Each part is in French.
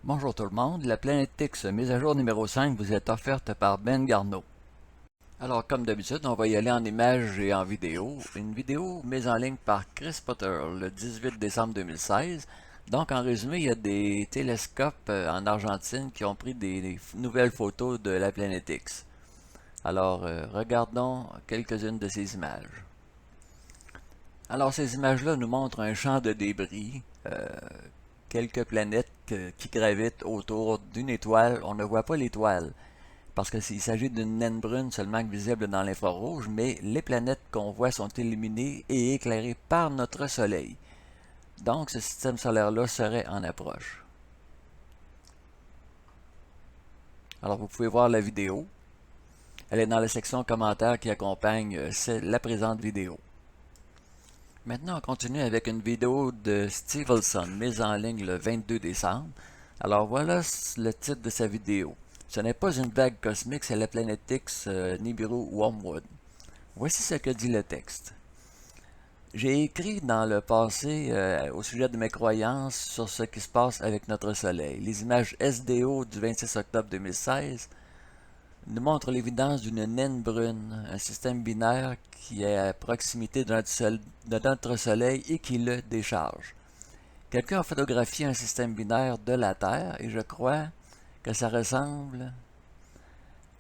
Bonjour tout le monde, la Planète X mise à jour numéro 5 vous est offerte par Ben Garneau. Alors comme d'habitude, on va y aller en images et en vidéo. Une vidéo mise en ligne par Chris Potter le 18 décembre 2016. Donc en résumé, il y a des télescopes en Argentine qui ont pris des nouvelles photos de la Planète X. Alors regardons quelques-unes de ces images. Alors ces images-là nous montrent un champ de débris, quelques planètes qui gravitent autour d'une étoile. On ne voit pas l'étoile parce qu'il s'agit d'une naine brune seulement visible dans l'infrarouge, mais les planètes qu'on voit sont illuminées et éclairées par notre Soleil. Donc ce système solaire-là serait en approche. Alors vous pouvez voir la vidéo. Elle est dans la section commentaires qui accompagne la présente vidéo. Maintenant, on continue avec une vidéo de Steve Wilson, mise en ligne le 22 décembre. Alors voilà le titre de sa vidéo. Ce n'est pas une vague cosmique, c'est la planète X Nibiru Wormwood. Voici ce que dit le texte. J'ai écrit dans le passé au sujet de mes croyances sur ce qui se passe avec notre Soleil. Les images SDO du 26 octobre 2016 nous montre l'évidence d'une naine brune, un système binaire qui est à proximité de notre Soleil et qui le décharge. Quelqu'un a photographié un système binaire de la Terre et je crois que ça ressemble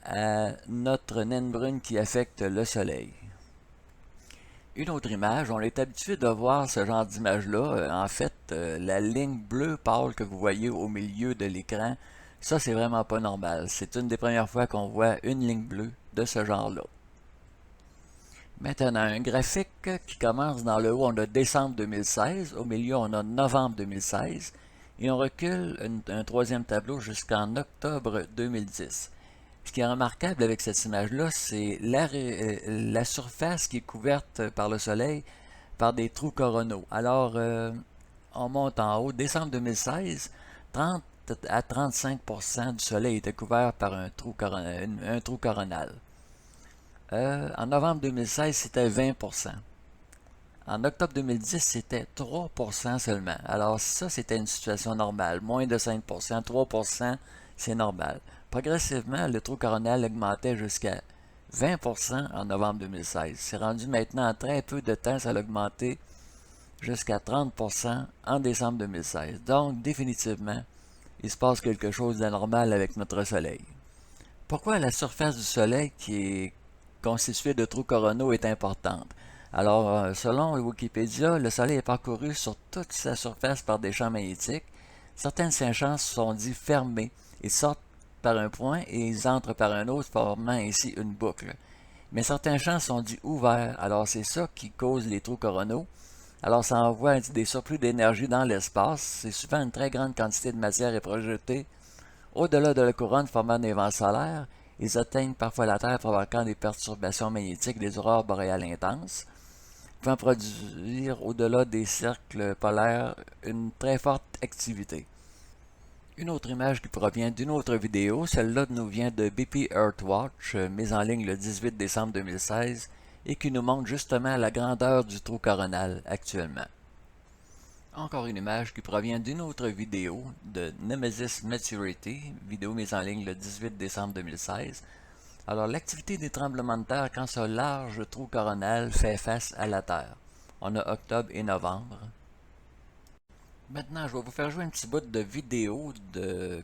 à notre naine brune qui affecte le Soleil. Une autre image, on est habitué de voir ce genre d'image-là. En fait, la ligne bleue pâle que vous voyez au milieu de l'écran, ça c'est vraiment pas normal. C'est une des premières fois qu'on voit une ligne bleue de ce genre-là. Maintenant, un graphique qui commence dans le haut, on a décembre 2016, au milieu on a novembre 2016, et on recule un troisième tableau jusqu'en octobre 2010. Ce qui est remarquable avec cette image-là, c'est la surface qui est couverte par le soleil par des trous coronaux. Alors, on monte en haut. Décembre 2016, 30 à 35% du soleil était couvert par un trou coronal. En novembre 2016, c'était 20%. En octobre 2010, c'était 3% seulement. Alors ça, c'était une situation normale. Moins de 5%, 3%, c'est normal. Progressivement, le trou coronal augmentait jusqu'à 20% en novembre 2016. C'est rendu maintenant en très peu de temps, ça a augmenté jusqu'à 30% en décembre 2016. Donc, définitivement, il se passe quelque chose d'anormal avec notre Soleil. Pourquoi la surface du Soleil, qui est constituée de trous coronaux, est importante? Alors, selon Wikipédia, le Soleil est parcouru sur toute sa surface par des champs magnétiques. Certains de ces champs sont dits fermés. Ils sortent par un point et ils entrent par un autre, formant ainsi une boucle. Mais certains champs sont dits ouverts, alors c'est ça qui cause les trous coronaux. Alors ça envoie des surplus d'énergie dans l'espace. C'est souvent une très grande quantité de matière est projetée au-delà de la couronne formant des vents solaires. Ils atteignent parfois la Terre provoquant des perturbations magnétiques, des aurores boréales intenses, pouvant produire au-delà des cercles polaires une très forte activité. Une autre image qui provient d'une autre vidéo, celle-là nous vient de BP Earthwatch, mise en ligne le 18 décembre 2016, et qui nous montre justement la grandeur du trou coronal actuellement. Encore une image qui provient d'une autre vidéo de Nemesis Maturity, vidéo mise en ligne le 18 décembre 2016. Alors, l'activité des tremblements de terre quand ce large trou coronal fait face à la Terre. On a octobre et novembre. Maintenant, je vais vous faire jouer un petit bout de vidéo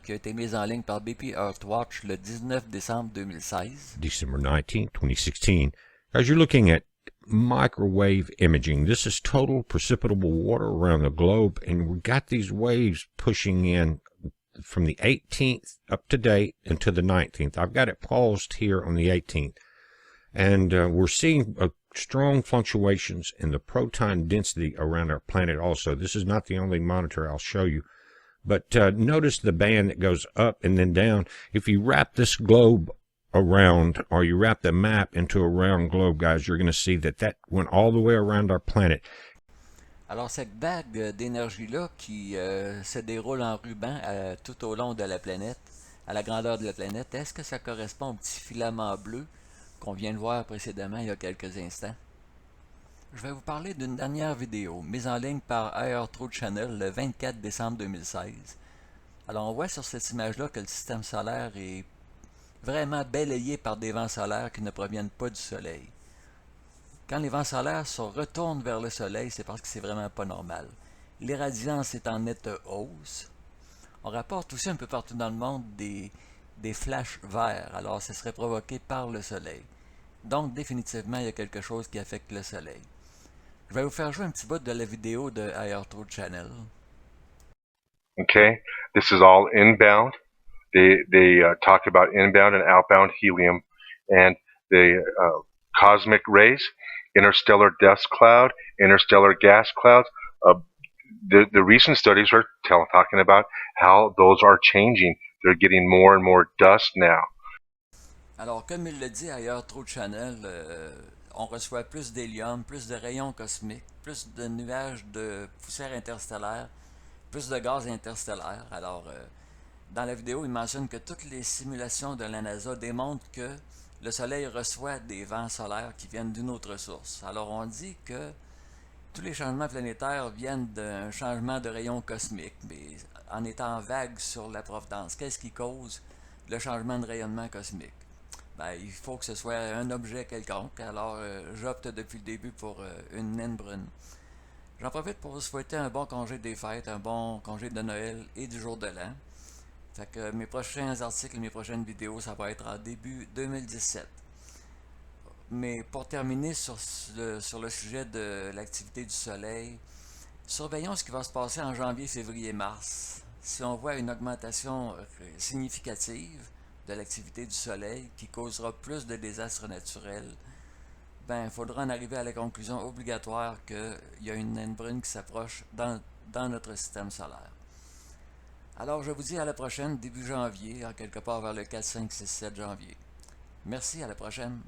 qui a été mise en ligne par BP Earthwatch le 19 décembre 2016. December 19th, 2016. As you're looking at microwave imaging, this is total precipitable water around the globe, and we've got these waves pushing in from the 18th up to date until the 19th. I've got it paused here on the 18th, and we're seeing strong fluctuations in the proton density around our planet also. This is not the only monitor I'll show you, but notice the band that goes up and then down. If you wrap this globe around, or you wrap the map into a round globe, guys, you're going to see that went all the way around our planet. Alors, cette vague d'énergie-là qui se déroule en ruban tout au long de la planète, à la grandeur de la planète, est-ce que ça correspond au petit filament bleu qu'on vient de voir précédemment il y a quelques instants? Je vais vous parler d'une dernière vidéo mise en ligne par Air Truth Channel le 24 décembre 2016. Alors on voit sur cette image-là que le système solaire est vraiment balayé par des vents solaires qui ne proviennent pas du Soleil. Quand les vents solaires se retournent vers le Soleil, c'est parce que c'est vraiment pas normal. L'irradiance est en nette hausse. On rapporte aussi un peu partout dans le monde des flashs verts, alors ce serait provoqué par le Soleil. Donc définitivement, il y a quelque chose qui affecte le Soleil. Je vais vous faire jouer un petit bout de la vidéo de IR2 Channel. Okay, this is all inbound. They talk about inbound and outbound helium and the cosmic rays, interstellar dust cloud, interstellar gas clouds. The recent studies are talking about how those are changing. They're getting more and more dust now. Alors, comme il le dit ailleurs, True Channel, on reçoit plus d'hélium, plus de rayons cosmiques, plus de nuages de poussière interstellaire, plus de gaz interstellaire. Alors, dans la vidéo, il mentionne que toutes les simulations de la NASA démontrent que le Soleil reçoit des vents solaires qui viennent d'une autre source. Alors, on dit que tous les changements planétaires viennent d'un changement de rayon cosmique, mais en étant vague sur la provenance. Qu'est-ce qui cause le changement de rayonnement cosmique? Ben, il faut que ce soit un objet quelconque, alors j'opte depuis le début pour une naine brune. J'en profite pour vous souhaiter un bon congé des fêtes, un bon congé de Noël et du jour de l'an. Fait que mes prochains articles et mes prochaines vidéos, ça va être en début 2017. Mais pour terminer sur le sujet de l'activité du Soleil, surveillons ce qui va se passer en janvier, février, mars. Si on voit une augmentation significative de l'activité du Soleil qui causera plus de désastres naturels, ben, il faudra en arriver à la conclusion obligatoire qu'il y a une naine brune qui s'approche dans notre système solaire. Alors, je vous dis à la prochaine, début janvier, en quelque part vers le 4, 5, 6, 7 janvier. Merci, à la prochaine.